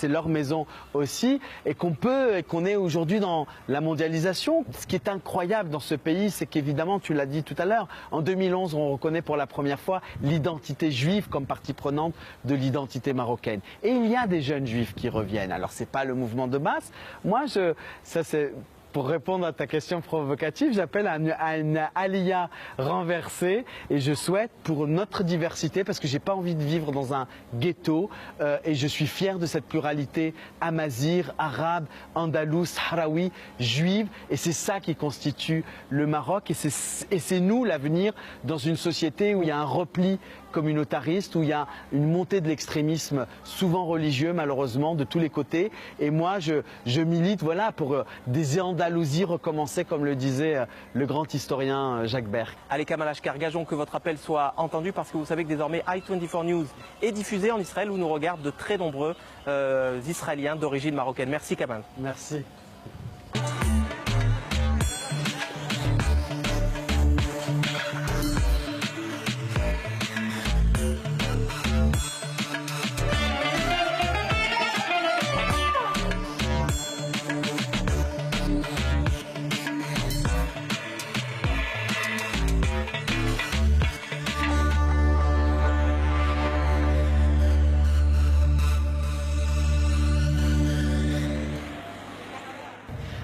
leur maison aussi, et qu'on est aujourd'hui dans la mondialisation. Ce qui est incroyable dans ce pays, c'est qu'évidemment, tu l'as dit tout à l'heure, en 2011 on reconnaît pour la première fois l'identité juive comme partie prenante de l'identité marocaine. Et il y a des jeunes juifs qui reviennent. Alors c'est pas le mouvement de masse. Moi, pour répondre à ta question provocative, j'appelle à une Aliyah renversée et je souhaite pour notre diversité, parce que j'ai pas envie de vivre dans un ghetto et je suis fier de cette pluralité amazigh, arabe, andalouse, sahraoui, juive, et c'est ça qui constitue le Maroc et c'est nous l'avenir dans une société où il y a un repli communautariste, où il y a une montée de l'extrémisme souvent religieux malheureusement de tous les côtés, et moi je milite voilà, pour des Andalousies recommencées comme le disait le grand historien Jacques Berck. Allez Kamal Ashkar, gageons que votre appel soit entendu parce que vous savez que désormais i24 News est diffusé en Israël où nous regardent de très nombreux Israéliens d'origine marocaine. Merci Kamal. Merci.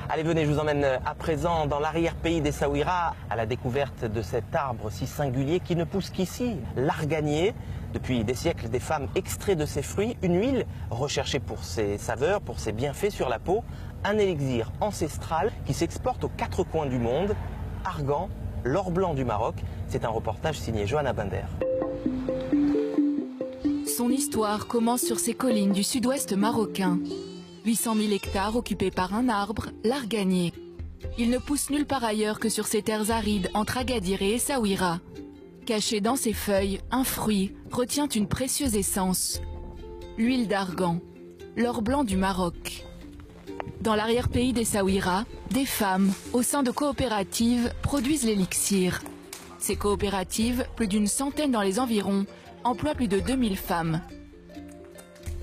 Allez, venez, je vous emmène à présent dans l'arrière-pays d'Essaouira à la découverte de cet arbre si singulier qui ne pousse qu'ici, l'arganier. Depuis des siècles, des femmes extraient de ses fruits une huile recherchée pour ses saveurs, pour ses bienfaits sur la peau, un élixir ancestral qui s'exporte aux 4 coins du monde. Argan, l'or blanc du Maroc, c'est un reportage signé Johanna Bender. Son histoire commence sur ces collines du sud-ouest marocain. 800 000 hectares occupés par un arbre, l'arganier. Il ne pousse nulle part ailleurs que sur ces terres arides entre Agadir et Essaouira. Caché dans ses feuilles, un fruit retient une précieuse essence. L'huile d'argan, l'or blanc du Maroc. Dans l'arrière-pays d'Essaouira, des femmes, au sein de coopératives, produisent l'élixir. Ces coopératives, plus d'une centaine dans les environs, emploient plus de 2000 femmes.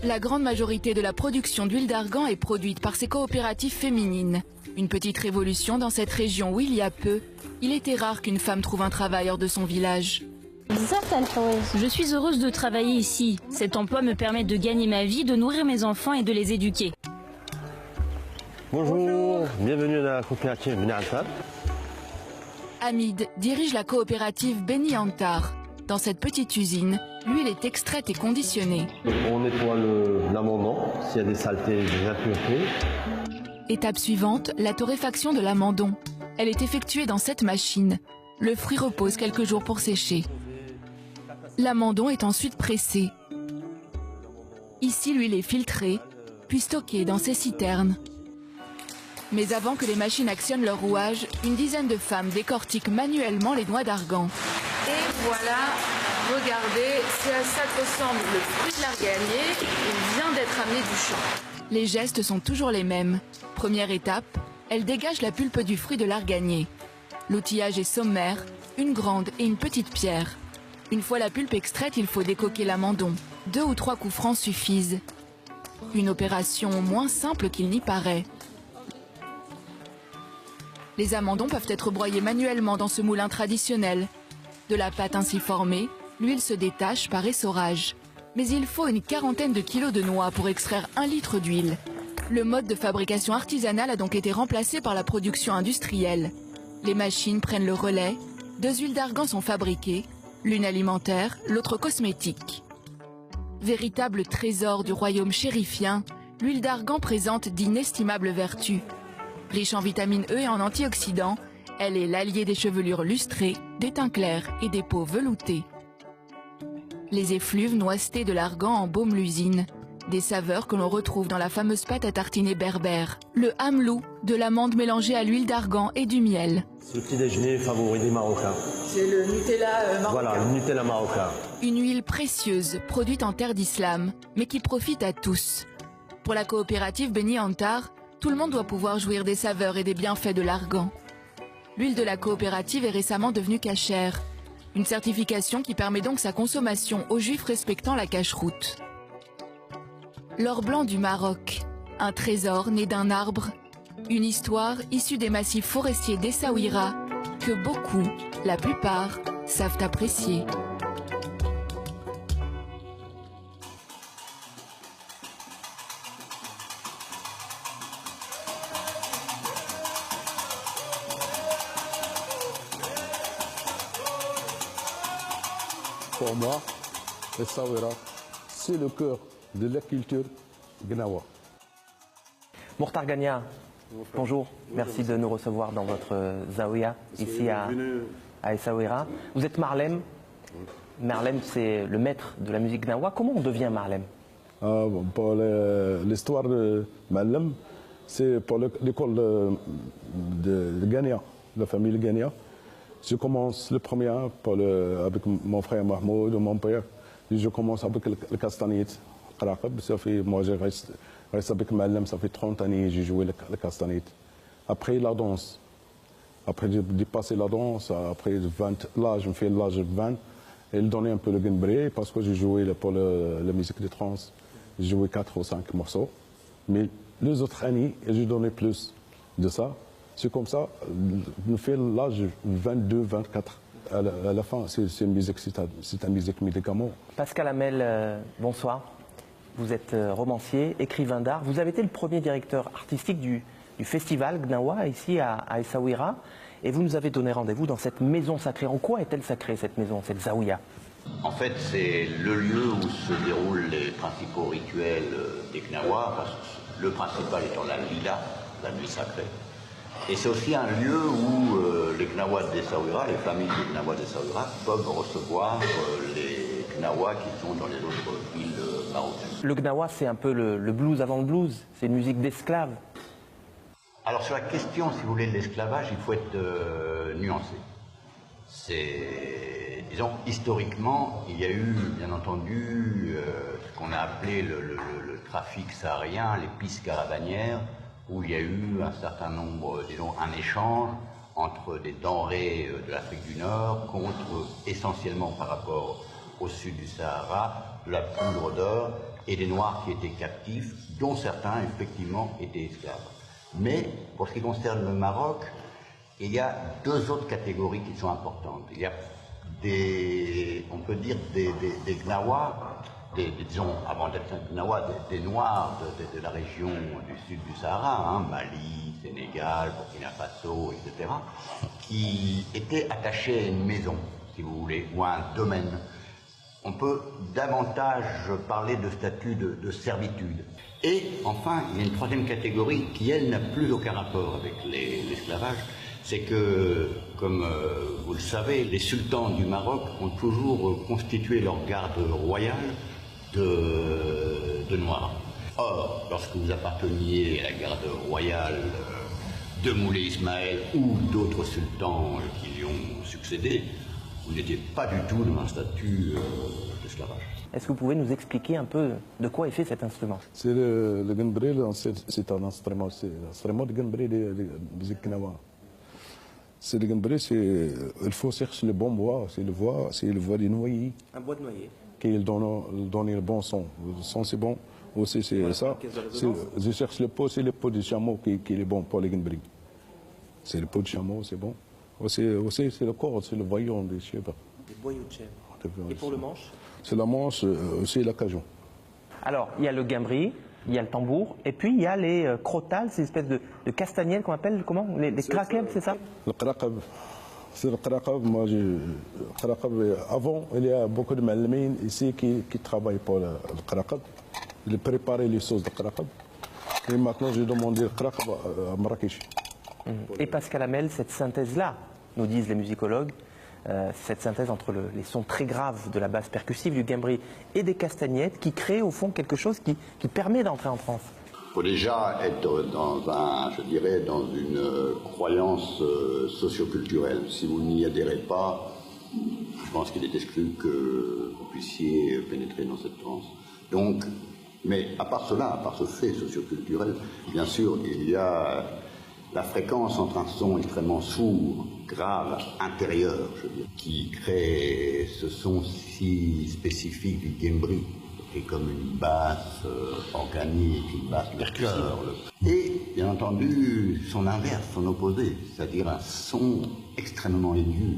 La grande majorité de la production d'huile d'argan est produite par ces coopératives féminines. Une petite révolution dans cette région où il y a peu, il était rare qu'une femme trouve un travail hors de son village. Je suis heureuse de travailler ici. Cet emploi me permet de gagner ma vie, de nourrir mes enfants et de les éduquer. Bonjour, bienvenue à la coopérative Beni Antar. Hamid dirige la coopérative Beni Antar. Dans cette petite usine, l'huile est extraite et conditionnée. On nettoie l'amendement s'il y a des saletés, des impuretés. Étape suivante, la torréfaction de l'amandon. Elle est effectuée dans cette machine. Le fruit repose quelques jours pour sécher. L'amandon est ensuite pressé. Ici, l'huile est filtrée, puis stockée dans ces citernes. Mais avant que les machines actionnent leur rouage, une dizaine de femmes décortiquent manuellement les noix d'argan. Et voilà, regardez, c'est à ça que ressemble le fruit de l'arganier. Il vient d'être amené du champ. Les gestes sont toujours les mêmes. Première étape, elle dégage la pulpe du fruit de l'arganier. L'outillage est sommaire, une grande et une petite pierre. Une fois la pulpe extraite, il faut décoquer l'amandon. 2 ou 3 coups francs suffisent. Une opération moins simple qu'il n'y paraît. Les amandons peuvent être broyés manuellement dans ce moulin traditionnel. De la pâte ainsi formée, l'huile se détache par essorage. Mais il faut une quarantaine de kilos de noix pour extraire 1 litre d'huile. Le mode de fabrication artisanale a donc été remplacé par la production industrielle. Les machines prennent le relais, 2 huiles d'argan sont fabriquées, l'une alimentaire, l'autre cosmétique. Véritable trésor du royaume chérifien, l'huile d'argan présente d'inestimables vertus. Riche en vitamine E et en antioxydants, elle est l'allié des chevelures lustrées, des teints clairs et des peaux veloutées. Les effluves noisetés de l'argan embaument l'usine. Des saveurs que l'on retrouve dans la fameuse pâte à tartiner berbère. Le hamlou, de l'amande mélangée à l'huile d'argan et du miel. C'est le petit déjeuner favori des Marocains. C'est le Nutella marocain. Voilà, le Nutella marocain. Une huile précieuse, produite en terre d'islam, mais qui profite à tous. Pour la coopérative Beni Antar, tout le monde doit pouvoir jouir des saveurs et des bienfaits de l'argan. L'huile de la coopérative est récemment devenue cachère. Une certification qui permet donc sa consommation aux juifs respectant la cacheroute. L'or blanc du Maroc, un trésor né d'un arbre, une histoire issue des massifs forestiers d'Essaouira que beaucoup, la plupart, savent apprécier. pour moi, Essaouira, c'est le cœur de la culture gnawa. Mourtar Gania, bonjour. Merci de nous recevoir dans votre zaouia ici à Essaouira. Vous êtes Marlem. Marlem, c'est le maître de la musique gnawa. Comment on devient Marlem? Pour l'histoire de Marlem, c'est pour l'école de Gania, la famille Gania. Je commence le premier avec mon frère Mahmoud, mon père. Je commence avec le castanit. Moi, je reste avec Malem, ça fait 30 années que j'ai joué le castanit. Après la danse. Après j'ai dépassé la danse, après 20, là je me fais l'âge de 20. Et il donnait un peu le guinbré parce que j'ai joué pour la musique de trance. J'ai joué 4 ou 5 morceaux. Mais les autres années, j'ai donné plus de ça. C'est comme ça, je me fais l'âge 22, 24. À la fin, c'est une musique, c'est une musique médicament. Pascal Hamel, bonsoir. Vous êtes romancier, écrivain d'art. Vous avez été le premier directeur artistique du festival Gnawa ici à Essaouira. Et vous nous avez donné rendez-vous dans cette maison sacrée. En quoi est-elle sacrée, cette maison, cette zaouia? En fait, c'est le lieu où se déroulent les principaux rituels des Gnawa. Le principal étant la lila, la nuit sacrée. Et c'est aussi un lieu où les Gnawa d'Essaouira, les familles des Gnawa d'Essaouira peuvent recevoir les Gnawa qui sont dans les autres villes marocaines. Le Gnawa, c'est un peu le blues avant le blues, c'est une musique d'esclaves. Alors sur la question, si vous voulez, de l'esclavage, il faut être nuancé. C'est, disons, historiquement, il y a eu, bien entendu, ce qu'on a appelé le trafic saharien, les pistes caravanières, où il y a eu un certain nombre, disons, un échange entre des denrées de l'Afrique du Nord contre, essentiellement par rapport au sud du Sahara, de la poudre d'or et des Noirs qui étaient captifs, dont certains, effectivement, étaient esclaves. Mais, pour ce qui concerne le Maroc, il y a deux autres catégories qui sont importantes. Il y a on peut dire des Gnawa, disons, avant d'être Gnawa, des Noirs de la région du sud du Sahara, Mali, Sénégal, Burkina Faso, etc., qui étaient attachés à une maison, si vous voulez, ou à un domaine. On peut davantage parler de statut de servitude. Et enfin, il y a une troisième catégorie qui, elle, n'a plus aucun rapport avec l'esclavage. C'est que, comme vous le savez, les sultans du Maroc ont toujours constitué leur garde royale de Noirs. Or, lorsque vous apparteniez à la garde royale de Moulay Ismaël ou d'autres sultans qui lui ont succédé, vous n'étiez pas du tout dans un statut d'esclavage. Est-ce que vous pouvez nous expliquer un peu de quoi est fait cet instrument? C'est le guinbré, c'est un instrument, c'est l'instrument de guinbré de musique gnawa. C'est le guinbré, il faut chercher le bon bois, c'est le bois des noyers. Un bois de noyer. Qui donne le bon son. Le son c'est bon, aussi c'est voilà, ça. Je cherche le pot, c'est le pot de chameau qui est bon pour le guinbré. C'est le pot de chameau, c'est bon. Aussi c'est le corps, c'est le voyant des chèvres. Des boyaux de chèvres. Et pour le manche? C'est la manche, c'est la cajon. Alors, il y a le guimbri, il y a le tambour, et puis il y a les crotales, ces espèces de castagnelles qu'on appelle, comment? Les krakeb, c'est ça? Le krakeb. C'est le krakeb. Moi, avant, il y a beaucoup de malmines ici qui travaillent pour le krakeb. Ils préparaient les sauces de krakeb. Et maintenant, j'ai demandé le krakeb à Marrakech. Et Pascal Hamel, cette synthèse-là, nous disent les musicologues, cette synthèse entre les sons très graves de la basse percussive du guimbri et des castagnettes qui crée au fond quelque chose qui permet d'entrer en transe. Il faut déjà être dans une croyance socioculturelle. Si vous n'y adhérez pas, je pense qu'il est exclu que vous puissiez pénétrer dans cette transe. Donc, mais à part cela, à part ce fait socioculturel, bien sûr, il y a la fréquence entre un son extrêmement sourd, grave, intérieur, qui crée ce son si spécifique du guimbri, qui est comme une basse organique, une basse de cœur. Et, bien entendu, son inverse, son opposé, c'est-à-dire un son extrêmement aigu,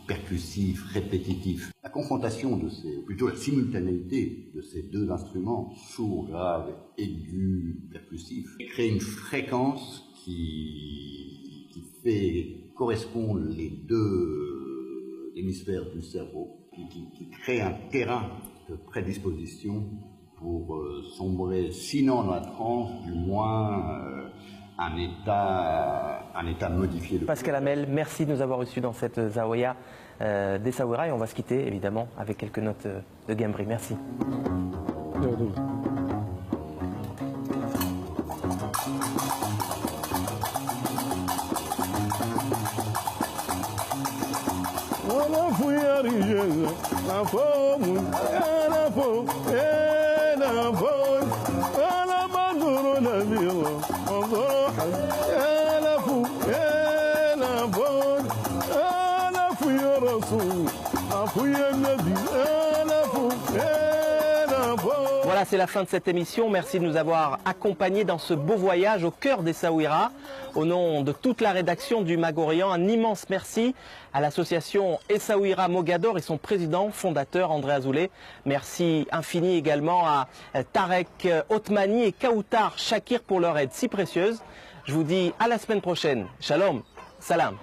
percussif, répétitif. La confrontation plutôt la simultanéité de ces deux instruments, sourd, grave, aigu, percussif, crée une fréquence qui fait correspondre les deux hémisphères du cerveau qui crée un terrain de prédisposition pour sombrer, sinon dans la transe, du moins un état modifié. Pascal Hamel, merci de nous avoir reçus dans cette Zaouïa d'Essaouira et on va se quitter évidemment avec quelques notes de Gambri. Merci. Voilà, c'est la fin de cette émission. Merci de nous avoir accompagnés dans ce beau voyage au cœur d'Essaouira. Au nom de toute la rédaction du Mag-Orient, un immense merci à l'association Essaouira Mogador et son président fondateur André Azoulay. Merci infini également à Tarek Othmani et Kautar Shakir pour leur aide si précieuse. Je vous dis à la semaine prochaine. Shalom, salam.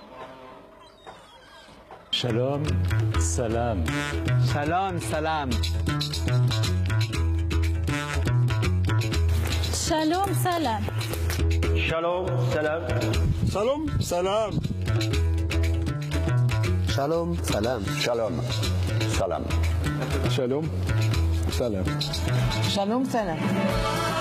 Shalom, salam. Shalom, salam. Shalom, salam. Shalom, salam. Shalom, salam. Shalom, salam. Shalom, salam. Shalom, salam. Shalom, salam.